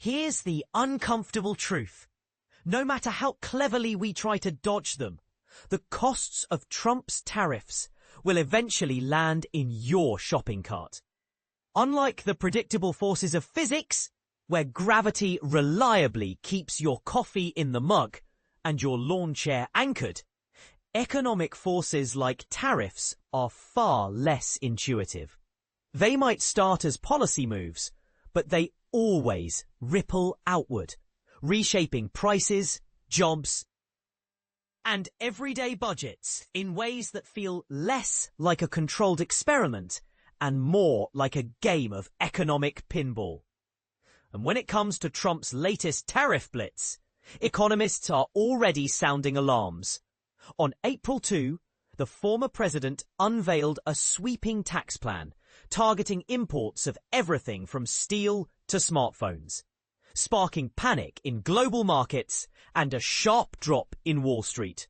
Here's the uncomfortable truth. No matter how cleverly we try to dodge them, the costs of Trump's tariffs will eventually land in your shopping cart. Unlike the predictable forces of physics, where gravity reliably keeps your coffee in the mug and your lawn chair anchored, economic forces like tariffs are far less intuitive. They might start as policy moves, but they always ripple outward, reshaping prices, jobs, and everyday budgets in ways that feel less like a controlled experiment and more like a game of economic pinball. And when it comes to Trump's latest tariff blitz, economists are already sounding alarms. On April 2, the former president unveiled a sweeping tax plan targeting imports of everything from steel to smartphones, sparking panic in global markets and a sharp drop in Wall Street.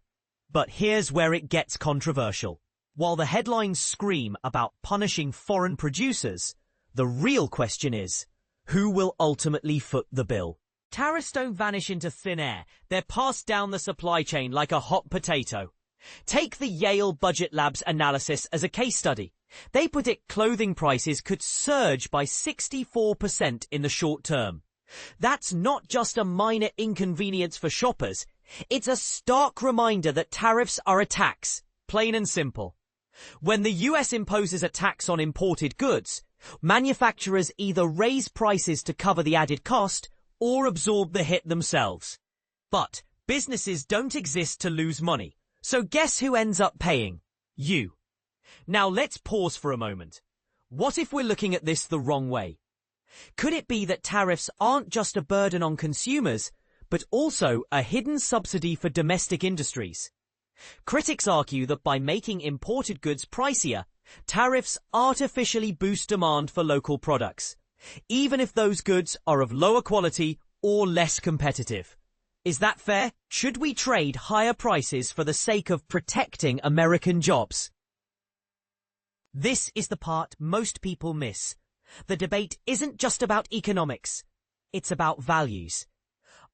But here's where it gets controversial. While the headlines scream about punishing foreign producers, the real question is, who will ultimately foot the bill? Tariffs don't vanish into thin air. They're passed down the supply chain like a hot potato. Take the Yale Budget Lab's analysis as a case study. They predict clothing prices could surge by 64% in the short term. That's not just a minor inconvenience for shoppers. It's a stark reminder that tariffs are a tax, plain and simple. When the US imposes a tax on imported goods, manufacturers either raise prices to cover the added cost or absorb the hit themselves. But businesses don't exist to lose money, so guess who ends up paying? You. Now let's pause for a moment. What if we're looking at this the wrong way? Could it be that tariffs aren't just a burden on consumers, but also a hidden subsidy for domestic industries? Critics argue that by making imported goods pricier, tariffs artificially boost demand for local products, even if those goods are of lower quality or less competitive. Is that fair? Should we trade higher prices for the sake of protecting American jobs? This is the part most people miss. The debate isn't just about economics. It's about values.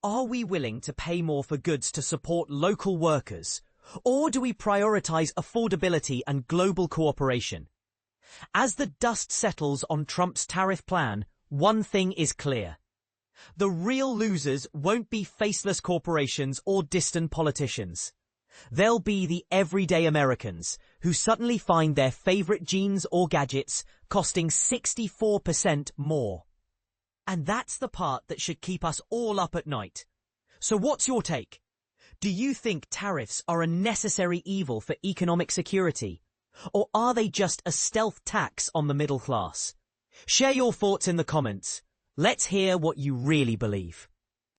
Are we willing to pay more for goods to support local workers, or do we prioritize affordability and global cooperation? As the dust settles on Trump's tariff plan, one thing is clear. The real losers won't be faceless corporations or distant politicians. They'll be the everyday Americans who suddenly find their favorite jeans or gadgets costing 64% more. And that's the part that should keep us all up at night. So what's your take? Do you think tariffs are a necessary evil for economic security? Or are they just a stealth tax on the middle class? Share your thoughts in the comments. Let's hear what you really believe.